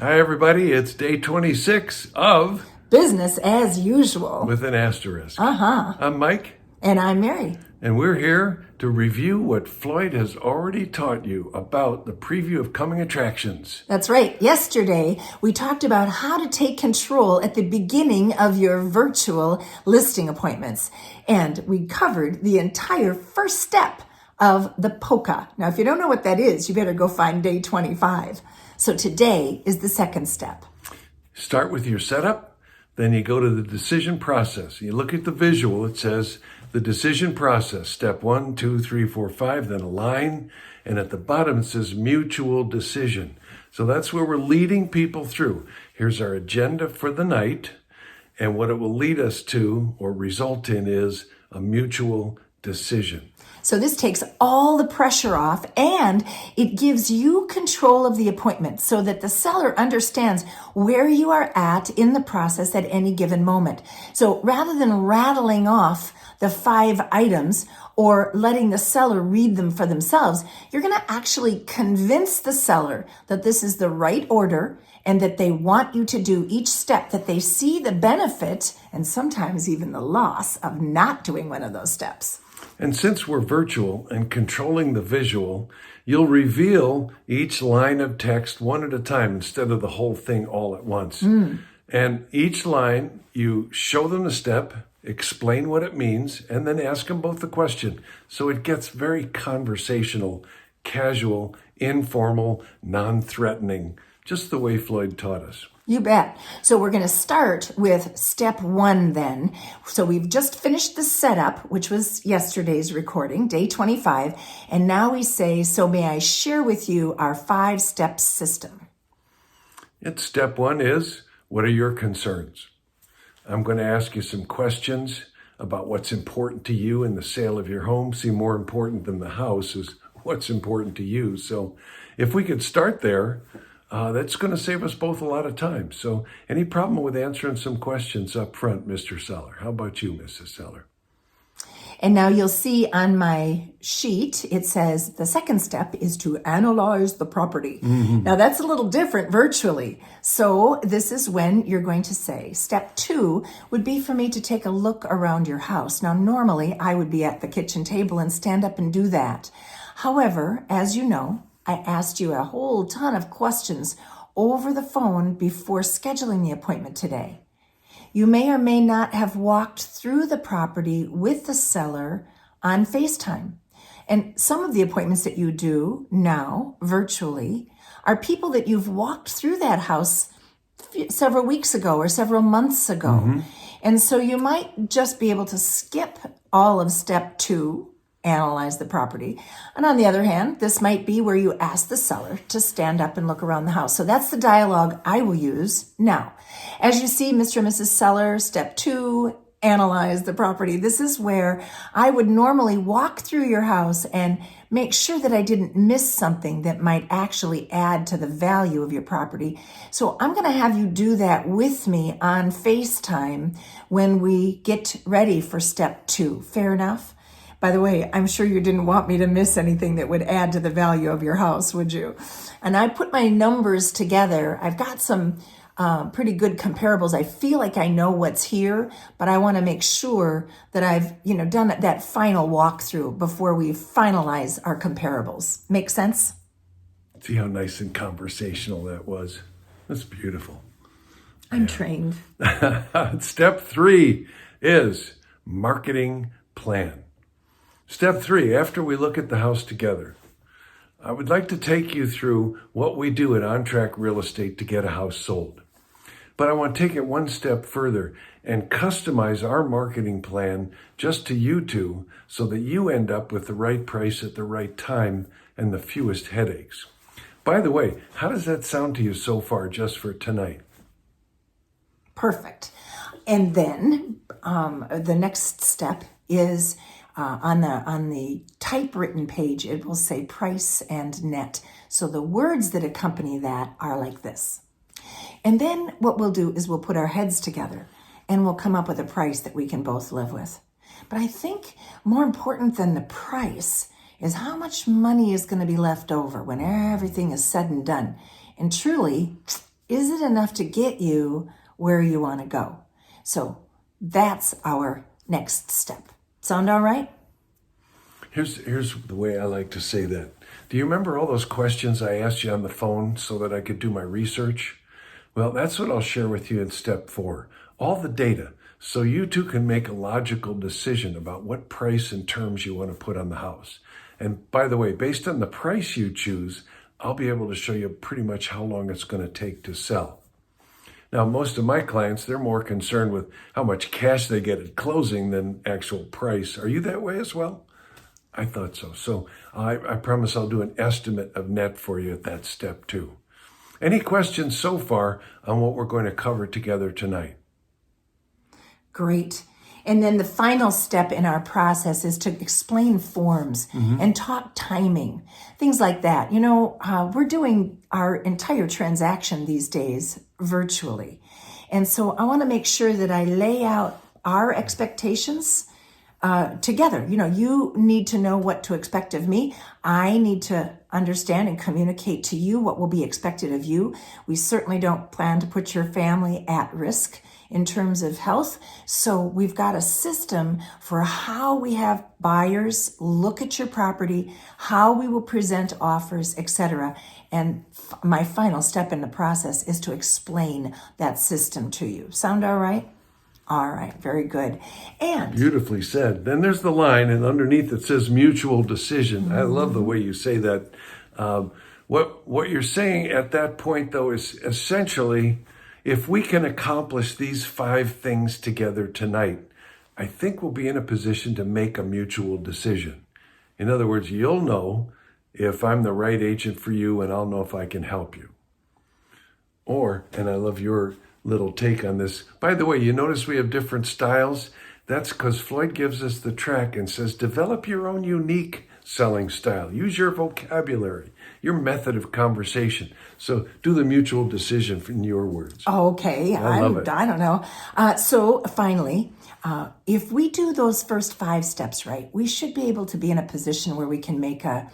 Hi, everybody. It's day 26 of Business as usual. With an Asterisk. Uh-huh. I'm Mike, And I'm Mary. and we're here to review what Floyd has already taught you about the preview of coming attractions. That's right. Yesterday, we talked about how to take control at the beginning of your virtual listing appointments. And we covered the entire first step of the POCA. Now, if you don't know what that is, you better go find day 25. So today is the second step. Start with your setup, then you go to the decision process. You look at the visual, it says the decision process, step 1, 2, 3, 4, 5, then a line, and at the bottom it says mutual decision. So that's where we're leading people through. Here's our agenda for the night, and what it will lead us to or result in is a mutual decision. So this takes all the pressure off and it gives you control of the appointment so that the seller understands where you are at in the process at any given moment. So rather than rattling off the 5 items or letting the seller read them for themselves, you're going to actually convince the seller that this is the right order and that they want you to do each step, that they see the benefit and sometimes even the loss of not doing one of those steps. And since we're virtual and controlling the visual, you'll reveal each line of text one at a time instead of the whole thing all at once. And each line, you show them the step, explain what it means, and then ask them both the question. So it gets very conversational, casual, informal, non-threatening, just the way Floyd taught us. You bet. So we're going to start with step 1 then. So we've just finished the setup, which was yesterday's recording, day 25. And now we say, so may I share with you our 5-step system? It's step 1 is, what are your concerns? I'm going to ask you some questions about what's important to you in the sale of your home. See, more important than the house is what's important to you. So if we could start there, that's going to save us both a lot of time. So any problem with answering some questions up front, Mr. Seller? How about you, Mrs. Seller? And now you'll see on my sheet, it says the second step is to analyze the property. Now that's a little different virtually. So this is when you're going to say, step 2 would be for me to take a look around your house. Now normally I would be at the kitchen table and stand up and do that. However, as you know, I asked you a whole ton of questions over the phone before scheduling the appointment today. You may or may not have walked through the property with the seller on FaceTime. And some of the appointments that you do now virtually are people that you've walked through that house several weeks ago or several months ago. And so you might just be able to skip all of step 2, analyze the property. And on the other hand, this might be where you ask the seller to stand up and look around the house. So that's the dialogue I will use now. As you see, Mr. and Mrs. Seller, step 2, analyze the property. This is where I would normally walk through your house and make sure that I didn't miss something that might actually add to the value of your property. So I'm going to have you do that with me on FaceTime when we get ready for step 2. Fair enough? By the way, I'm sure you didn't want me to miss anything that would add to the value of your house, would you? And I put my numbers together. I've got some pretty good comparables. I feel like I know what's here, but I want to make sure that I've done that final walkthrough before we finalize our comparables. Make sense? See how nice and conversational that was. That's beautiful. I'm trained. Step 3 is marketing plan. Step 3, after we look at the house together, I would like to take you through what we do at On Track Real Estate to get a house sold. But I want to take it one step further and customize our marketing plan just to you two so that you end up with the right price at the right time and the fewest headaches. By the way, how does that sound to you so far just for tonight? Perfect. And then the next step is on the typewritten page, it will say price and net. So the words that accompany that are like this. And then what we'll do is we'll put our heads together and we'll come up with a price that we can both live with. But I think more important than the price is how much money is going to be left over when everything is said and done. And truly, is it enough to get you where you want to go? So that's our next step. Sound all right? Here's the way I like to say that. Do you remember all those questions I asked you on the phone so that I could do my research? Well, that's what I'll share with you in step 4. All the data, so you too can make a logical decision about what price and terms you want to put on the house. And by the way, based on the price you choose, I'll be able to show you pretty much how long it's going to take to sell. Now, most of my clients, they're more concerned with how much cash they get at closing than actual price. Are you that way as well? I thought so. So I promise I'll do an estimate of net for you at that step too. Any questions so far on what we're going to cover together tonight? Great. And then the final step in our process is to explain forms and talk timing, things like that. You know, we're doing our entire transaction these days virtually. And so I want to make sure that I lay out our expectations together. You know, you need to know what to expect of me. I need to understand and communicate to you what will be expected of you. We certainly don't plan to put your family at risk in terms of health. So we've got a system for how we have buyers look at your property, how we will present offers, etc. And my final step in the process is to explain that system to you. Sound all right? All right, very good. And beautifully said. Then there's the line, and underneath it says mutual decision. I love the way you say that. What you're saying at that point, though, is essentially, if we can accomplish these 5 things together tonight, I think we'll be in a position to make a mutual decision. In other words, you'll know if I'm the right agent for you, and I'll know if I can help you. Or, and I love your little take on this. By the way, you notice we have different styles? That's because Floyd gives us the track and says, develop your own unique selling style. Use your vocabulary, your method of conversation. So do the mutual decision in your words. okay, I don't know. So finally, if we do those first 5 steps right, we should be able to be in a position where we can make a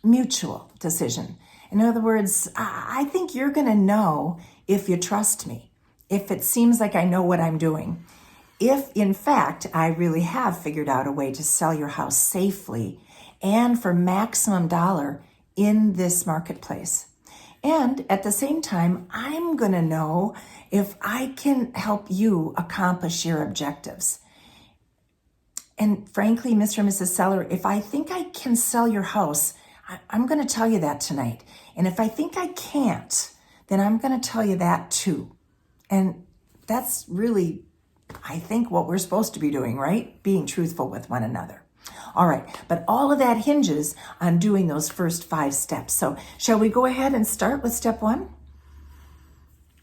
mutual decision. In other words, I think you're going to know if you trust me, if it seems like I know what I'm doing, if in fact I really have figured out a way to sell your house safely and for maximum dollar in this marketplace. And at the same time, I'm going to know if I can help you accomplish your objectives. And frankly, Mr. and Mrs. Seller, if I think I can sell your house, I'm going to tell you that tonight. And if I think I can't, then I'm going to tell you that too. And that's really, I think, what we're supposed to be doing, right? Being truthful with one another. All right, but all of that hinges on doing those first 5 steps. So shall we go ahead and start with step 1?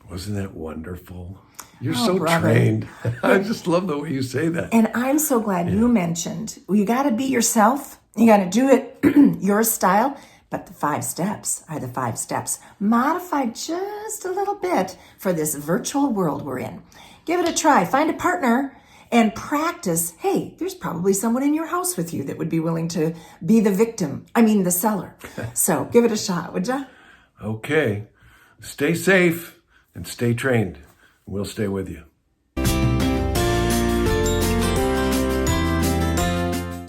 Wasn't that wonderful? You're so brother. trained. I just love the way you say that. And I'm so glad you mentioned, you got to be yourself. You got to do it your style. But the 5 steps are the 5 steps, modified just a little bit for this virtual world we're in. Give it a try. Find a partner and practice. Hey, there's probably someone in your house with you that would be willing to be the seller. So give it a shot, would ya? Okay. Stay safe and stay trained. We'll stay with you.